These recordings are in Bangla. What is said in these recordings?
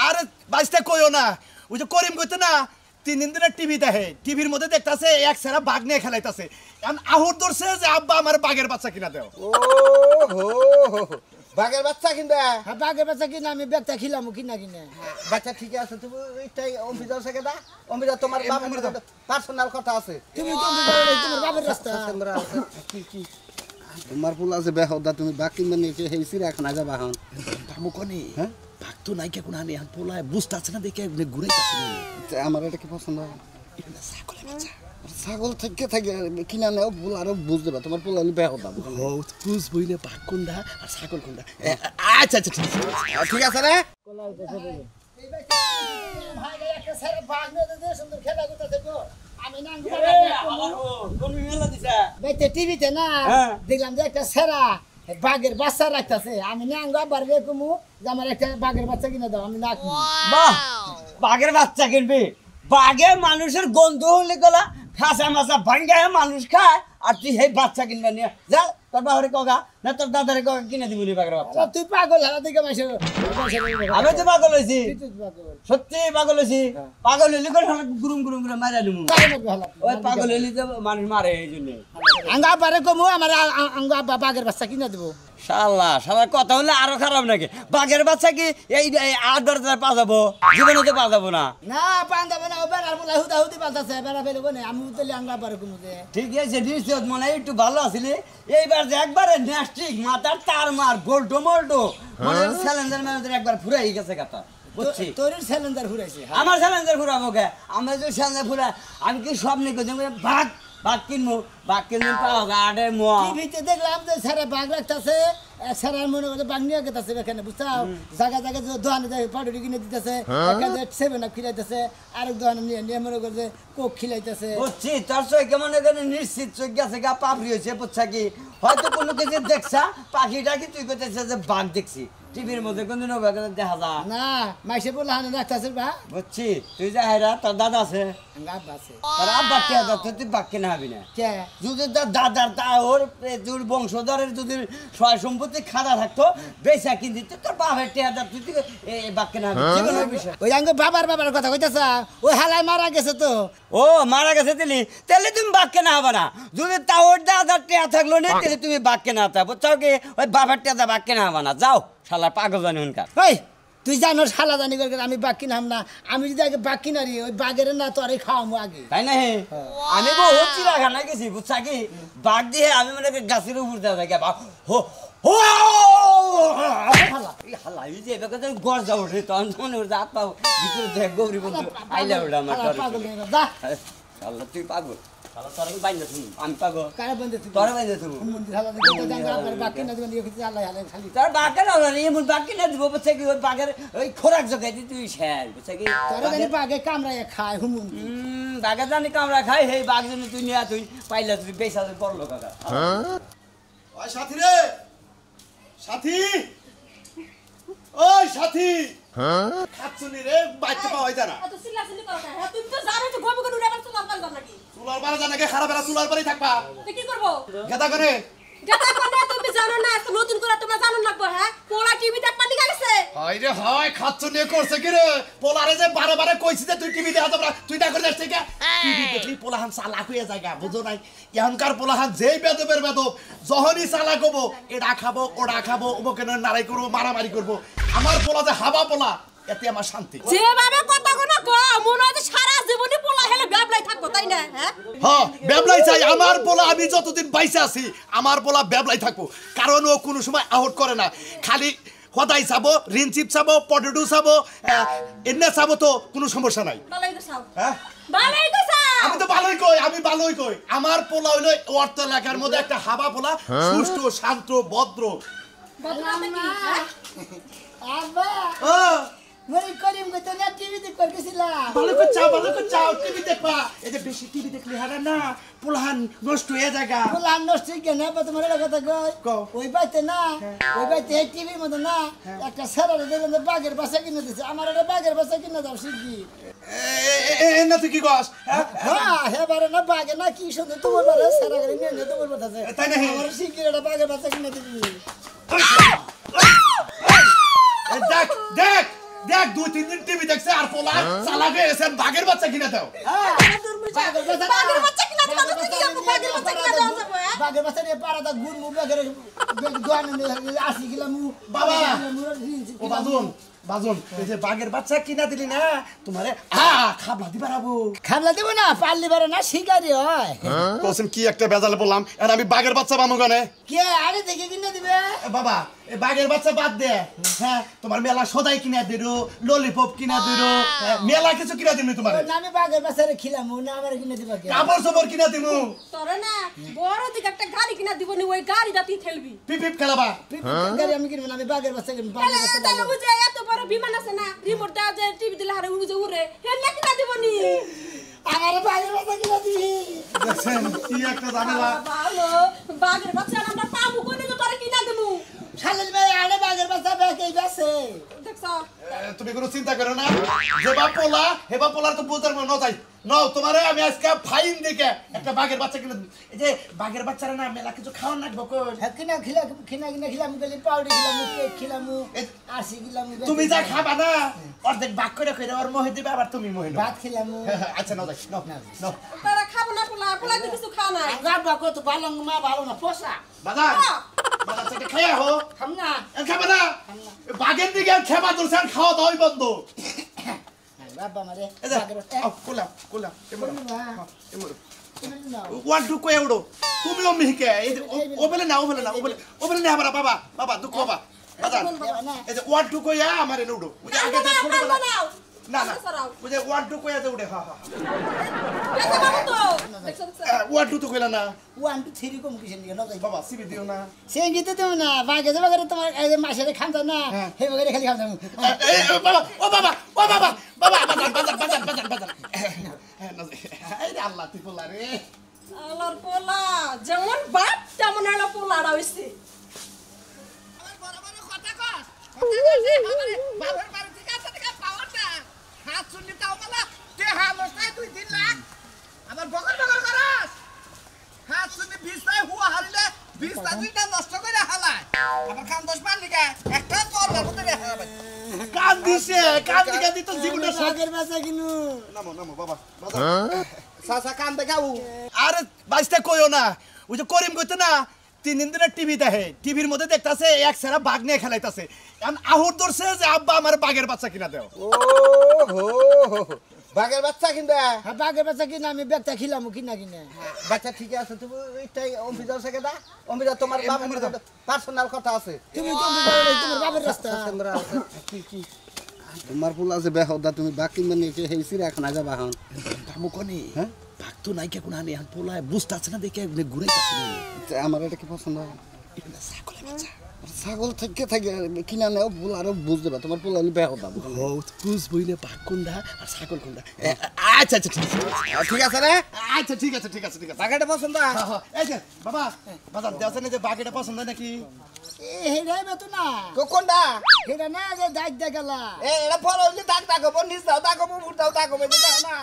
আরে বাইসটা কইও না ওই যে করিম কইতে না 3 দিন ধরে টিভি দেখে টিভির মধ্যে দেখতাছে এক সেরা বাঘ নিয়ে খেলাইতাছে এখন আহুর ধরছে যে আব্বা আমার বাঘের বাচ্চা কিনা দাও ও হো বাঘের বাচ্চা কিনবা হ্যাঁ বাঘের বাচ্চা কিনা আমি ব্যাগটা খিলাম কিনা কিনে বাচ্চা ঠিক আছে তুমি এইটাই অম্বিজা থেকে দা অম্বিজা তোমার বাবার পার্সোনাল কথা আছে তুমি তোমার বাবার রাস্তা কি তোমার ফুল আছে বেহদা তুমি বাঘ কিনবা নিয়ে হেই চিড়িয়াখানা যাবা এখন বাবু কোনি হ্যাঁ বাঘ তো নাই কে কোন আনি এখন পোলায় বুঝতাছে না দেখে ঘুরাইতাছে আমার এটা কি পছন্দ ছাগল থেকে থাকে কিনা নেও ফুল আরো বুঝতে পারো তোমার ফুল হলে বেহদা বুঝ বইলে বাঘ কোনটা আর ছাগল কোনটা আচ্ছা আচ্ছা ঠিক আছে রে টিভিতে না দেখলাম যে একটা সেরা বাঘের বাচ্চা রাখতেছে আমি নাঙ্গা বাড়বে কুমু যে আমার একটা বাঘের বাচ্চা কিনে দাও আমি না বাহ বাঘের বাচ্চা কিনবি বাঘে মানুষের গন্ধ হলে গলা খাসা মাছা ভাঙ্গায় মানুষ খায় আর তুই সেই বাচ্চা কিনবা নিয়ে যা তোর বাবারে কগা না তোর দাদারে কগা কিনে দিবি বাঘের বাচ্চা তুই পাগল হারা দিকে মাসে আমি তো পাগল হয়েছি সত্যি পাগল হয়েছি পাগল হইলে করে গুরুম গুরুম করে মারা দিমু ওই পাগল হইলে তো মানুষ মারে এই জন্য আঙ্গা বারে কমু আমার আঙ্গা বাঘের বাচ্চা কিনে দেবো শালা শালা কথা হলে আরো খারাপ নাকি বাঘের বাচ্চা কি এই 8-10 পা যাবো জীবনে তো পা যাবো না না পান যাবে না ও বেড়ার বলে হুদা হুদি পাল্টাছে বেড়া ফেলে কোনে আমি উতলে আঙ্গা বারে কমু যে ঠিক আছে নিশ্চয় মনে হয় একটু ভালো আসলে এইবার যে একবারে নেস্টিক মাথার তার মার গোল্টো মোল্টো মনে স্যালেন্ডার ম্যানেজার একবার ফুরাই গেছে কথা বুঝছি তোর সিলিন্ডার ঘুরাইছে আমার স্যালেন্ডার ফুরাবো কে আমরা যে স্যালেন্ডার ফুরা আমি কি সব নিয়ে কইছি বাঘ কিনবো পাও গাড়ে মো টিভিতে দেখলাম যে সারা বাঘ রাখতেছে সারা মনে করছে বাঘ নিয়ে গেছে এখানে বুঝছাও জায়গা জায়গা দোকানে যায় পাউডার কিনে দিতেছে এখানে 7 আপ খিলাইতেছে আরেক দোকানে নিয়ে মনে করছে কোক খিলাইতেছে বুঝছি তোর সই কেমন এখানে নিশ্চিত চোখ গেছে গা পাপড়ি হয়েছে বুঝছা কি হয়তো কোনো কিছু দেখছা পাখিটা কি তুই কইতেছে যে বাঘ দেখছি টিভির মধ্যে কোনদিন দেখা যা না মাইসে বলে হানে রাখতেছে বা বুঝছি তুই যা হেরা তোর দাদা আছে আব্বা আছে তোর আব্বা টিয়া দা তুই বাঘ কিনা হবি না কে যদি তোর দাদার তা ওর তোর বংশধরের যদি সয় সম্পত্তি খাদা থাকতো বেচা কিনতি তোর বাপের টিয়া দা তুই বাঘ কিনা হবি জীবনের বিষয় ওই আঙ্গ বাবার কথা কইতাছা ওই হালাই মারা গেছে তো ও মারা গেছে তাহলে তুমি বাঘ কেনা হবে না যদি তা ওর দাদার টিয়া থাকলো না তাহলে তুমি বাঘ কেনা হতে বুঝছো কি ওই বাপের টিয়া বাঘ কেনা হবে না যাও শালা পাগল জানি হুনকার ওই তুই জানো শালা জানি করে আমি বাঘ কিনাম না আমি যদি আগে বাঘ কিনারি ওই বাঘের না তো আরে খাওয়ামো আগে তাই না হে আমি বহু চিড়াখানা গেছি বুঝছা কি বাঘ দিয়ে আমি মানে গাছের উপর দেওয়া থাকি হো হো হালা এই যে এবার গড় যাবো রে তখন মনে করছে হাত পাবো ভিতরে দেখ গৌরী বন্ধু আইলা ওটা আমার শালা তুই পাগল আমি পাগল তোর বাইন্দে তুমি তোর বাঘে না এমন বাঘ কিনে দিব বুঝছে কি ওই বাঘের ওই খোরাক জোগাই দি তুই শেষ বুঝছে কি বাঘে কামড়ায় খায় হুমুন বাঘে জানি কামড়া খাই সেই বাঘ জন্য তুই নিয়ে তুই পাইলে তুই বেসা বড় লোক ওই সাথী রে সাথী ওই সাথী খাচ্ছুনি রে বাইতে পাওয়া যায় না এত চিল্লাচিল্লি করো কেন তুমি তো জানো যে গবি গডুরে আবার তোমার কাল দাম নাকি চুলার বারে জানাকে খারাপ এরা চুলার বারেই থাকবা তো কি করব গেদা করে গাতা কোনে তুমি জানো না এত নতুন করে তোমরা জানো লাগবে হ্যাঁ পোলা টিভি দেখ পানি গেছে হয় রে হয় খাচ্ছুনি করছে কি রে পোলারে যে বারে বারে কইছি যে তুই টিভি দেখা তোমরা তুই না করে যাস ঠিক টিভি দেখলি পোলাহান চালাক হয়ে জায়গা বুঝো নাই এখনকার পোলাহান যেই বেদবের বেদব যখনই চালাক হবো এটা খাবো ওটা খাবো ওকে নাড়াই করবো মারামারি করবো আমার পোলা যে হাবা পোলা এতে আমার শান্তি যেভাবে কথা কোনা কো মনে হয় সারা জীবনে পোলা হেলে ব্যাবলাই থাকবো তাই না হ্যাঁ ব্যাবলাই চাই আমার পোলা আমি যতদিন বাইসে আছি আমার পোলা ব্যাবলাই থাকবো কারণ ও কোনো সময় আউট করে না খালি হদাই চাবো রিনচিপ চাবো পটেটো চাবো এনে চাবো তো কোনো সমস্যা নাই ভালোই তো চাও হ্যাঁ ভালোই তো চাও আমি তো ভালোই কই আমার পোলা হইলো অর্থ এলাকার মধ্যে একটা হাবা পোলা সুষ্ঠু শান্ত ভদ্র বদনামে কি হ্যাঁ আব্বা মরি করিম কইতো না টিভি দেখ করছিলাম ভালো করে চাও টিভি দেখবা এই যে বেশি টিভি দেখলে হারা না পোলাহান নষ্ট হয়ে জায়গা পোলাহান নষ্ট কেন বা তোমার কথা কই ওই বাইতে না ওই বাইতে টিভির মধ্যে না একটা সারারে দেখলাম বাঘের বাচ্চা কিনে দিছে আমার একটা বাঘের বাচ্চা কিনে দাও শিগগি না তুই কি কস হ্যাঁ হেবারে না বাঘে না কি সুন্দর তোমার বারে সারারে নিয়ে তোমার বাতাছে তাই না আমার শিগগি একটা বাঘের বাচ্চা কিনে দিবি দেখ দেখ 2-3 দিন টিভি দেখছে আর পোলা চালাক হয়ে গেছে বাঘের বাচ্চা কিনে দাও বাঘের বাচ্চা কিনা দিবা তো কি আপু বাঘের বাচ্চা কিনা দাও যাবো হ্যাঁ বাঘের বাচ্চা নিয়ে পাড়াটা গুড় মুখ বাঘের দোয়ানে 80 কিলো মুখ বাবা ও বাজন এই যে বাঘের বাচ্চা কিনা দিলি না তোমারে খাবলা দিবা রাবো খাবলা দেব না পারলি পারে না শিকারি হয় কোসেন কি একটা বেজালে বললাম আর আমি বাঘের বাচ্চা বামু গানে কে আরে দেখে কিনে দিবে বাবা এই বাঘের বাচ্চা বাদ দে হ্যাঁ তোমার মেলা সদাই কিনা দিরো ললিপপ কিনা দিরো মেলা কিছু কিনা দিমু তোমারে না আমি বাঘের বাচ্চারে খিলামু না আমার কিনে দিবা কে কাপড় সবর কিনা দিমু তোরে না বড় দিকে একটা গাড়ি কিনা দিব নি ওই গাড়িটা তুই ঠেলবি পিপ খেলাবা গাড়ি আমি কিনবো না আমি বাঘের বাচ্চা কিনবো তাহলে তাহলে বুঝে এত বড় বিমান আছে না রিমোট দাও যে টিভি দিলে হারে উড়ে উড়ে হেলে কিনা দিব নি আমার বাঘের বাচ্চা কিনে দিবি দেখছেন কি একটা ঝামেলা ভালো বাঘের বাচ্চা আমরা পাবো কোনে তো তোরে কিনা দেবো খালিদ ভাই আরে বাঘের বাচ্চা বেকেই বেছে দেখছো তুমি কোনো চিন্তা করো না যেবা পোলা হেবা পোলার তো বুঝতে পারবো না যাই নাও তোমারে আমি আজকে ফাইন দেখে একটা বাঘের বাচ্চা কিনে এই যে বাঘের বাচ্চারা না মেলা কিছু খাওয়ার লাগবে কোন কিনা খিলামু গেলি পাউডার খিলামু কেক খিলামু 80 খিলামু তুমি যা খাবা না অর্ধেক ভাগ করে কইরা ওর মোহে দিবে আবার তুমি মোহে নাও ভাত খিলামু আচ্ছা নাও যাই নাও তারা খাবো না পোলা তো কিছু খাও না গাবা কত ভালো মা ভালো না পোষা বাজার বাজার থেকে খাইয়া হো খাম না খাবা না বাঘের দিকে খেবা দর্শন খাওয়া দাওয়াই বন্ধ বাবা মারে এই যে বাঘের বাচ্চা কোলা এমন এমন না ওয়ান টু কো এউডো তুমিও মিহিকে ও বলে না বাবা দুঃখ বাবা বাজার এই যে ওয়ান টু কইয়া আমারে উড়ো ওই যে আগে থেকে ছোট না ওই যে ওয়ান টু কইয়া যে উড়ে দেখো বাবু তো দেখছো ওয়ান টু তো কইলা না 1 2 3 কম কিসের নিয়ে নজাই বাবা সিবি দিও না সেঙ্গিতে দেব না বাঘে বাঘে তোমার এই যে মাছের খাম দাও না হে বাঘে খালি খাম দাও বাবা বাজার এই রে আল্লাহ তুই বলা রে আল্লাহর পোলা যেমন বাপ তেমন হলো পোলাটা হইছে বাবার বাড়ি থেকে আসা থেকে পাওয়ারটা হাত শুনলি তাও বলা তে হালস্তায় 2-3 লাখ আবার বগল করাস হাত শুনলি 20 টাই হুয়া হারিলে 20 টা দুইটা নষ্ট করে হালায় আবার কান 10 মান লিখা একটা তোর লাগতে রে হালায় কান দিকে দিত জীবনটা বাঘের বাচ্চা কিনু নামো বাবা বাজার সাসা কান দেখাও আরে বাইসটা কইও না ওই যে করিম কইতে না 3 দিন ধরে টিভি দেখে টিভির মধ্যে দেখতাছে এক সারা বাঘ নিয়ে খেলাইতাছে এখন আহুর ধরছে যে আব্বা আমার বাঘের বাচ্চা কিনা দাও ও হো বাঘের বাচ্চা কিনবে হ্যাঁ বাঘের বাচ্চা কিনা আমি ব্যাগটা খিলামু কিনা কিনা বাচ্চা ঠিক আছে তুমি এইটাই অম্বিজার থেকে দা অম্বিজার তোমার বাবার পার্সোনাল কথা আছে তুমি তো তোমার বাবার রাস্তা কি তোমার ফুল আছে বেহদা তুমি বাকি মানে হেইছি রাখ না যাবা হন কামু কোনি হ্যাঁ বাঘ তো নাই কে কোন আনি এখন পোলায় বুঝতাছে না দেখে ঘুরাইতাছে আমার এটা কি পছন্দ এটা ছাগলের বাচ্চা ছাগল থেকে থাকে কিনা নেও ফুল আরো বুঝতে পারো তোমার ফুল হলে বেহদা বুঝ বইলে বাঘ কোনটা আর ছাগল কোনটা আচ্ছা ঠিক আছে রে আচ্ছা ঠিক আছে বাঘেটা পছন্দ এই যে বাবা বাজার দেওয়া না যে বাঘ এটা পছন্দ হয় নাকি হেরাই বেতো না কোনটা হেরা না যে দাগ দেখালা এটা ফল হইলে দাগ দাগবো নিজ দাও দাগবো মুর দাও দাগবো এটা দাও না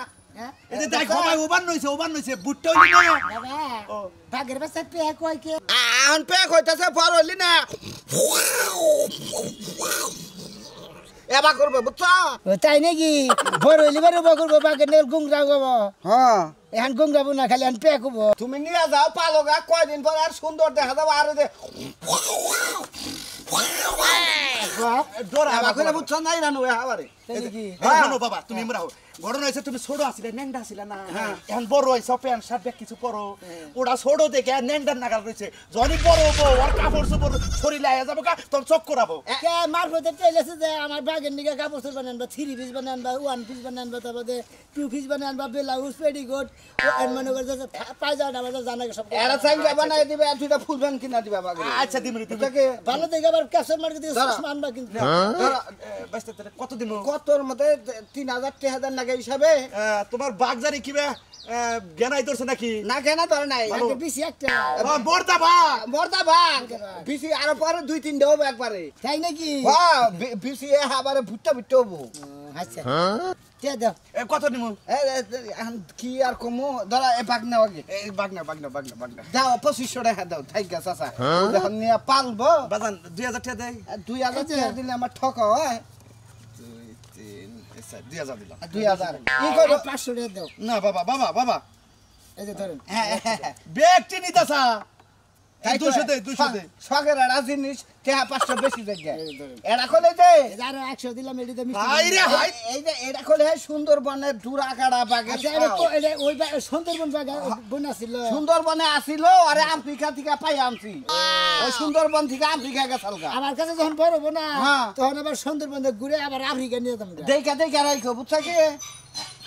এই যে দেখ বাবা ওবান নইছে বুটটা হইলি না বাবা বাঘের বাচ্চা পেয়ে কয় কে আন পেক হইতাছে ফল হইলি না এবা করবে বুঝছো তাই নাকি বড় হইলে বড় করবো বাঘের নেল গুংরা গব হ্যাঁ এখন গুংরাবো না খালি এখন পেয়ে কব তুমি নিয়ে যাও পালোগা কয়দিন পর আর সুন্দর দেখা যাবো আর যে ডোরা এবা করে বুঝছো নাই রানু হাবারে শোনো বাবা তুমি মরাও ঘটনা হয়েছে তুমি ছোট আসলে ন্যাংডা আসলে না এখন বড় হয়েছে প্যান্ট শার্ট ব্যাগ কিছু পরো ওরা ছোট দেখে ন্যাংডার নাগাল রয়েছে যখনই বড় হবো ওর কাপড় চোপড় শরীরে আয়া যাবো তখন চক করাবো কে মারফতে চাইলেছে যে আমার বাঘের নিকে কাপড় চোপড় বানান বা 3 পিস বানান বা 1 পিস বানান বা তারপরে 2 পিস বানান বা ব্লাউজ পেটিকোট এর মনে করে যে পায়জামা আমাদের জানা সব এরা চাইলে বানাই দিবে আর দুইটা ফুল প্যান্ট কিনা দিবে বাগে আচ্ছা দিমরি তুমি তাকে ভালো দেখে আবার ক্যাপচার মার্কেট দিয়ে চশমা আনবা কিন্তু বাস্তে কত দিন কতর মধ্যে 3000 3000 লাগে হিসাবে তোমার বাঘ জানি কিবা জ্ঞানাই ধরছে নাকি না কেনা ধরে নাই আগে বেশি একটা বর্দা বাঘ মর্দা ভাগ বিসি আর পরে 2-3 দেব একবারে তাই নাকি হ্যাঁ বিসি আবারে ভুট্টা ভুট্টা হবো আচ্ছা কে দাও কত নিমু কি আর কমো ধরা এ বাঘ নেওয়া আগে এই বাঘ না দাও 2500 টাকা দাও ঠিক আছে চাচা যখন নিয়ে পালবো বাজান 2000 টাকা দেই 2000 টাকা দিলে আমার ঠকা হয় আচ্ছা 2000 দিলাম 2000 কি করো 500 টাকা দাও না বাবা এই যে ধরেন ব্যক্তি নিতাছা এই 200 দে শখের একটা জিনিস টেহা 500 বেশি জায়গা এই ধরেন এটা খোলে দে এই যে আরো 100 দিলাম এদিকে মিষ্টি হাই রে হাই এই যে এটা খোলে সুন্দরবনের ডুরা কাড়া বাগের আচ্ছা এটা ওই সুন্দরবন জায়গা বনা ছিল সুন্দরবনে আসিল আরে আফ্রিকা থেকে পাই আনছি ওই সুন্দরবন থেকে আফ্রিকা গেছালগা আমার কাছে যখন বড় বোনা হ্যাঁ। তখন আবার সুন্দরবনে ঘুরে আবার আফ্রিকা নিয়ে যাম দেখা রাখো বুঝছো কি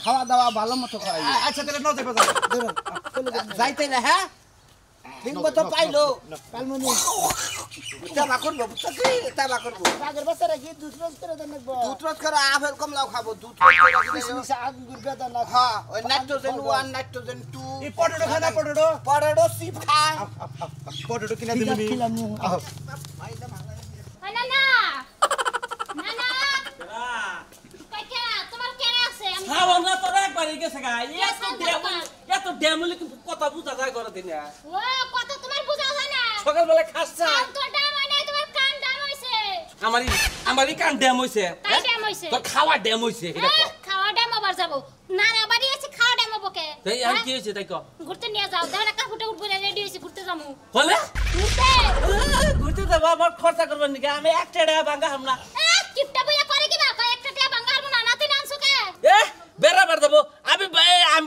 খাওয়া দাওয়া ভালো মতো করাই আচ্ছা তাহলে নাও যাবে যাও ধরুন যাইতে না হ্যাঁ ঠিক মতো পাইলো পালমনি তাবা করবো বুঝছো কি তাবা করবো বাগের বাচ্চারা কি দুধ রোজ করে দেন নাকবো দুধ রোজ করে আপেল কমলাও খাবো দুধ কিশমিশ আঙ্গুর বেদানা না হ্যাঁ ওই নাইট্রোজেন 1 নাইট্রোজেন 2 এই পটেটো খানা পটেটো পরেডো সিপ খায় পটেটো কিনা দিবি খিলাম নি আহ না না না না কাকা তোমার কেন আছে আমি খাওয়া না তোরা একবারই গেছে গা এত ড্যামুলি কথা বুঝা যায় করে দিন ও কত তোমার বুঝা যায় না সকালবেলা খাসছা তো ডাম হয় না তোমার কান ডাম হইছে আমারই কান ড্যাম হইছে কাই ডাম হইছে তোর খাওয়া ড্যাম হইছে এটা কো খাওয়া ডাম আবার যাব না না বাড়ি আছে খাওয়া ডাম বকে তাই আর কি হইছে তাই কো ঘুরতে নিয়ে যাও দেখো না কাকুটা উঠবে রেডি হইছে ঘুরতে যামু বলে ঘুরতে ঘুরতে যাব আবার খরচা করবেন নাকি আমি একটা টাকা ভাঙা হামনা কিপটা বইয়া করে কি বা কয় একটা টাকা বাঙ্গাল না নাতে নানছো কে এ বেরাবার দেবো আমি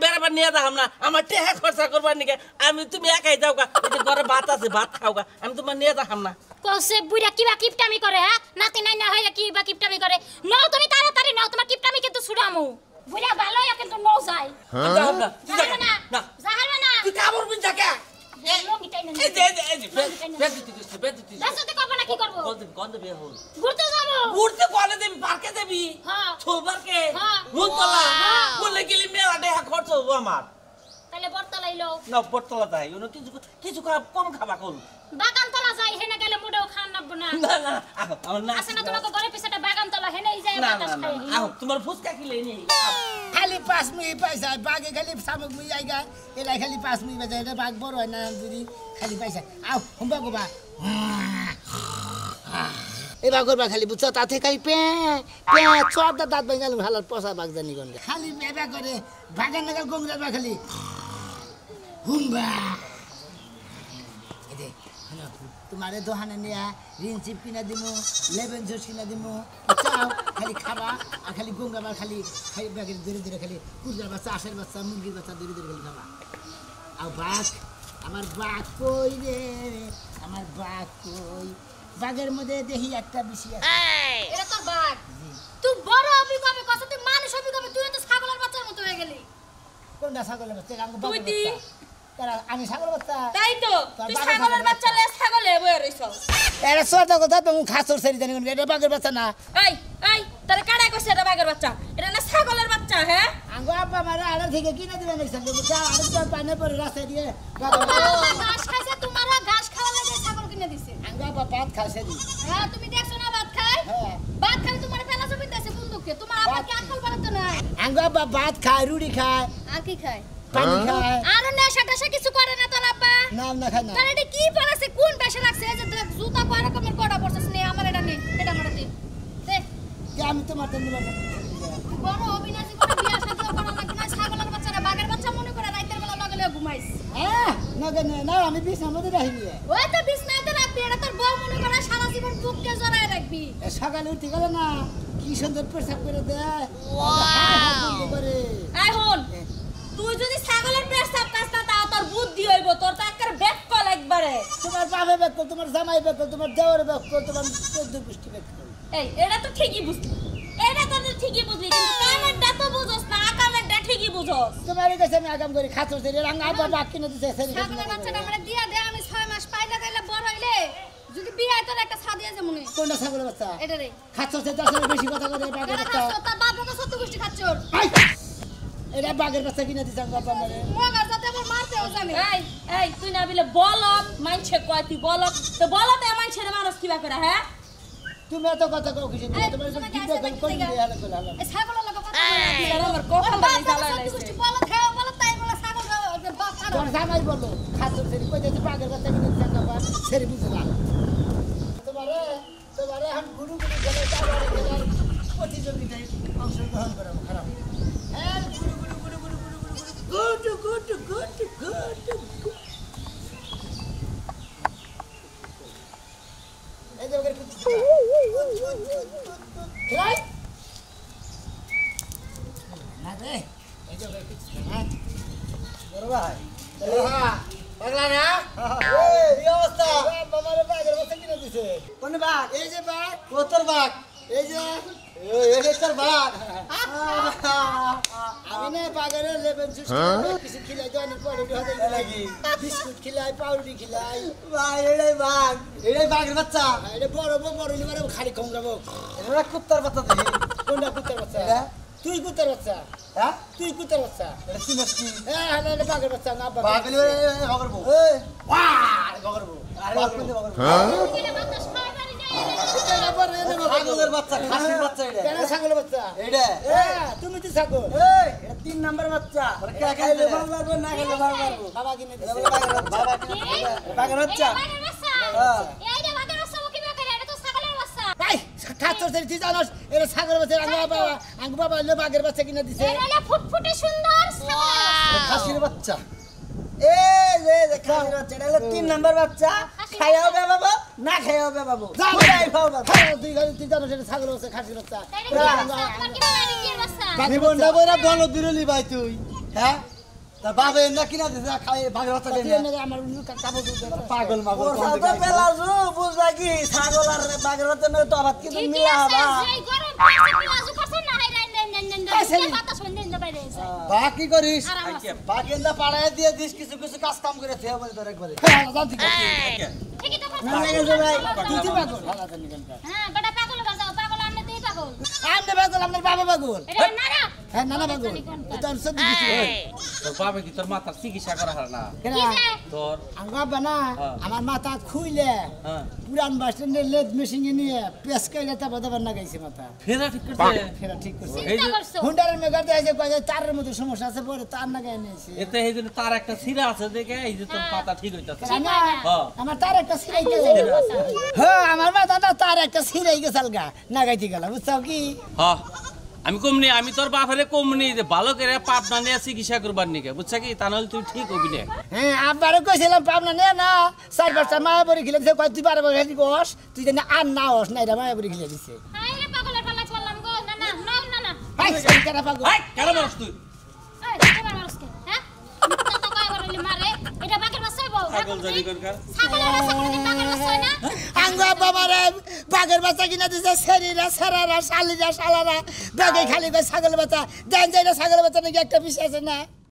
বেরাবার নিয়ে যাম না আমার টেহা খরচা করবার নাকি আমি তুমি একাই যাও গা এই যে ঘরে ভাত আছে ভাত খাও গা আমি তোমার নিয়ে যাম না কসে বুইরা কিবা কিপটামি করে হ্যাঁ নাতি নাই না হয় কি বা কিপটামি করে নও তুমি তাড়াতাড়ি নও তোমার কিপটামি কিন্তু ছুড়ামু বুইরা ভালোই কিন্তু নও যায় যাও না তুই যা না না যাহার না তুই কামড় বিন যাকে লঙ্গিটাই না এই যে বেদিতি দাসতে করব না কি করব গন্ধ বের হল ঘুরতে যাবো ঘুরতে কলে দেবি পার্কে দেবি হ্যাঁ ছোল পার্কে হ্যাঁ। মুনতলা হ্যাঁ। বললে গেলি মেলা টাকা খরচ হবো আমার তাহলে বর্তা লাইলো না পটতলা তাই কিছু কম খাবা কল বাগানতলা যাই হেনে গেলে মুডেও খান নাবো না না আমার না আছে না তোমাকে ঘরে পিছাটা বাগানতলা হেনেই যায় না বাতাস খাই তোমার ফুচকা খেলে নি খালি 5 মিনিট পয়সা বাগে খালি সামক মুই আইগা এলাই খালি 5 মিনিট বাজে এটা বাগ বড় হয় না যদি খালি পয়সা আও হুম্বা গোবা এবার করবা খালি বুঝছো তাতে খালি পে পে চোরটা দাঁত ভাঙাল হালার পচা বাগ জানি কোন খালি বেবা করে বাগান নাগাল গঙ্গরা বা খালি হুম্বা এদে তোমারে দোহানে নিয়া রিন চিপ কিনা দিমু লেবেন জুস কিনা দিমু চাও খালি খাবা আর খালি গঙ্গাবার খালি খালি ব্যাগের ধীরে খালি কুকুরের বাচ্চা আশের বাচ্চা মুরগির বাচ্চা ধীরে খালি খাবা আর বাঘ আমার বাঘ কই রে আমার বাঘ কই বাঘের মধ্যে দেখি একটা বেশি আছে এটা তোর বাঘ তুই বড় হবি কবে কত তুই মানুষ হবি কবে তুই তো ছাগলের বাচ্চার মতো হয়ে গেলি কোনটা ছাগলের বাচ্চা আঙ্গ তুই বাঘের দি। বাচ্চা তারা আমি ছাগল বাচ্চা তাই তো তোর তুই বাঘের ছাগলের বাচ্চা লে ছাগলে বয়ে রইছ এটা সোটা কথা তুমি খাসর সেরি জানি কোন এটা বাঘের বাচ্চা না এই এই তোরে কাড়াই কইছে এটা বাঘের বাচ্চা এটা না ছাগলের বাচ্চা হ্যাঁ আঙ্গ আব্বা মারা আড়া থেকে কিনে দিবেন একসাথে বুঝা আর তো পানে পরে রাস্তা দিয়ে ঘাস খাইছে তোমার ঘাস খাওয়া লাগে ছাগল কিনে দিছে আঙ্গ আব্বা ভাত খাইছে দি হ্যাঁ তুমি দেখছো না ভাত খায় হ্যাঁ ভাত খাই তোমার ফেলা জমি দিছে কোন দুঃখে তোমার আবার কি আকল বাড়াতে নাই আঙ্গ আব্বা ভাত খায় রুটি খায় আর কি খায় পানি খায় আর নেশা টেশা কিছু করে না তোর আব্বা নাম না খায় না তোর এটা কি পড়াছে কোন পেশা লাগছে এই যে দেখ জুতা কয় রকমের কড়া পড়ছস নে আমার এটা নে এটা আমার দে দেখ যে আমি তোমার তো নিব না বড় অবিনাশী করে বিয়া শাদী করা লাগবে না ছাগলের বাচ্চারা বাঘের বাচ্চা মনে করে রাতের বেলা লাগলে ঘুমাইস হ্যাঁ না আমি বিছানার মধ্যে রাখিনি ওই তো বিছনাতে রাখবি এটা তোর বউ মনে করে সারা জীবন বুককে জড়ায় রাখবি সকালে উঠে গেল না কি সুন্দর পেশাব করে দেয় ওয়াও করে এই হন তুই যদি ছাগলের পেশাব কাজ না তাও তোর বুদ্ধি হইব তোর তো একেবারে বেককল একবারে তোমার বাবা বেকল তোমার জামাই বেকল তোমার দেওয়ার বেকল তোমার চোদ্দ পুষ্টি বেকল এই এটা তো ঠিকই বুঝলি এটা তো তুই ঠিকই বুঝলি কিন্তু কামেরটা তো বুঝছস না কামেরটা ঠিকই বুঝছস তোমার কাছে আমি আগাম করি খাতো সেরি রাঙ্গা আবার বাক কিনে দিছে সেরি ছাগলের বাচ্চাটা আমরা দিয়া দে আমি 6 মাস পাইলে তাইলে বড় হইলে যদি বিয়ে হয় তোর একটা ছাদি আছে মনে কোনটা ছাগলের বাচ্চা এটা রে খাতো সে তার বেশি কথা করে বাগের এটা বাচ্চা খাচ্ছ তোর বাপকে সত্য গোষ্ঠী খাচ্ছর আই! এটা বাগের বাচ্চা কিনে দিছে আঙ্গ আব্বা মারে মগার যাতে আবার মারতেও জানে এই তুই না বিলে বলত মানছে কয় তুই বলত তো বলতে মানছে রে মানুষ কিবা করে হ্যাঁ তুমি এত কথা কও কিছু তোমার কি কোন দিয়ে হালা করে হালা এই ছাগলের লগে কথা বলে আমার কখন বাড়ি জ্বালাইছে বলত হ্যাঁ বলত তাই বলে ছাগল তোর জামাই বলো খাতো সেরি কই দিতে বাগের বাচ্চা কিনে দিছে আঙ্গ আব্বা সেরি বুঝলা তোমারে এখন গুরু গেলে যাবার প্রতিযোগিতায় অংশগ্রহণ করাবো খারাপ হ্যাঁ গুরু গুরু গুরু গুরু গুরু গুরু গুড গুড গুড গুড এই যে ওকে খেলাই না রে এই যে ওকে হ্যাঁ বড় ভাই হ্যাঁ পাগলা না এই অবস্থা বাবারে বাগের বসে কিনে দিছে কোন বাগ এই যে বাগ কোতর বাগ এই যে এই তোর বাগ আমি না বাগের লেবেন জুস কিছু খিলাই তো অনেক পড়ে হতে লাগি বিস্কুট খিলাই পাউরুটি খিলাই ভাই এটাই বাগের বাচ্চা এটা বড় বড় নিবারে খালি কম যাবো এটা কুত্তার বাচ্চা দেখি কোনটা কুত্তার বাচ্চা তুই কুত্তার বাচ্চা হ্যাঁ তুই কুত্তার বাচ্চা এটা সিনস্কি হ্যাঁ এটা বাগের বাচ্চা না বাগের বাগের বউ এই ওয়াও বাগের বউ আরে বাগের বউ ছাগলের বাচ্চা খাসির বাচ্চা এটা কেন ছাগলের বাচ্চা এটা তুমি তো ছাগল এই এটা 3 নাম্বার বাচ্চা আরে কে খাইলে ভালো লাগবে না খাইলে ভালো লাগবে বাবা কিনে দিছে বাবা কিনে বাগের বাচ্চা এই যে বাগের বাচ্চা কি করে এটা তো ছাগলের বাচ্চা ভাই খাচ্ছস তুই জানোস এটা ছাগলের বাচ্চা আঙ্গু বাবা লে বাগের বাচ্চা কিনে দিছে এটা ফুটফুটে সুন্দর ছাগলের খাসির বাচ্চা এই যে খাসির বাচ্চা এটা 3 নাম্বার বাচ্চা খাইও বে বাবা না খাইও বে বাবু যাই বাবা তুই জানোস এটা ছাগলের বাচ্চা খাসির বাচ্চা তোমার কি মানে কি বাচ্চা জীবনটা বইরা বলো দিরলি ভাই তুই হ্যাঁ তা বাবা এন্না কিনা দিছে খাই বাগের বাচ্চা দেন আমার কাপড় পাগল মাগল কোন তো পেলাজু বুঝলা কি ছাগল আর বাগের বাচ্চা না তো আবার কিন্তু মিলা হবা এই গরম পাঁচটি করছ না হাই নেন বাতাস বন্ধ না বাইরে বাকি করিস বাকি বাগেন্দা পাড়ায় দিয়ে দিস কিছু কিছু কাজ কাম করে থে বলে তোর একবারে হ্যাঁ জানতি ঠিকই তো না লাগে ভাই তুই পাগল ভালো জানি কেন হ্যাঁ বড় পাগল বাজাও পাগল আমনে তুই পাগল আমনে পাগল আমনে বাবা পাগল এটা না না হ্যাঁ নানা পাগল এটা সব কিছু তোর বাবা কি তোর মাথার চিকিৎসা করা হয় না কেন তোর আঙ্গা বানা আমার মাথা খুইলে হ্যাঁ পুরান বাস স্ট্যান্ডে লেদ মেশিন নিয়ে পেস কইলে তা বাদাবার না গাইছে মাথা ফেরা ঠিক করছে ফেরা ঠিক করছে চিন্তা করছো হুন্ডারের মেগাতে আছে কয় তারের মধ্যে সমস্যা আছে পরে তার না গায় নিয়েছে এতে এই জন্য তার একটা সিরা আছে দেখে এই যে তোর পাতা ঠিক হইতাছে আমার তার একটা সিরাই গেছে হ্যাঁ আমার মাথা তার একটা সিরাই গেছে আলগা না গাইতে গেল বুঝছো কি হ্যাঁ আমি কমনি আমি তোর বাপরে কমনি যে ভালো করে পাবনা নিয়ে চিকিৎসা করবার নিকে বুঝছ কি তা নাহলে তুই ঠিক হবি না হ্যাঁ আবারও কইছিলাম পাবনা নে না 4 বছর মায়াপুরি খেলে দিছে কয় তুই 12 বছর হেঁটি বস তুই জানি আর না হস না এটা মায়াপুরি খেলে দিছে আই রে পাগলের পালা করলাম গো না না না না না ভাই কেন পাগল এই কেন মারছ তুই এই তোমার মানুষকে হ্যাঁ তো কয় বড়লি মারে এটা বাগের বাচ্চা বউ পাগল জানি করকার ছাগলের বাচ্চা করে বাগের বাচ্চা না আঙ্গা বাবারে বাগের বাচ্চা কিনা দিছে শরীরে সারারা শালিরা শালারা বাগে খালি কয় ছাগল বাচ্চা দেন যাইরা ছাগল বাচ্চা নাকি একটা পিস আছে না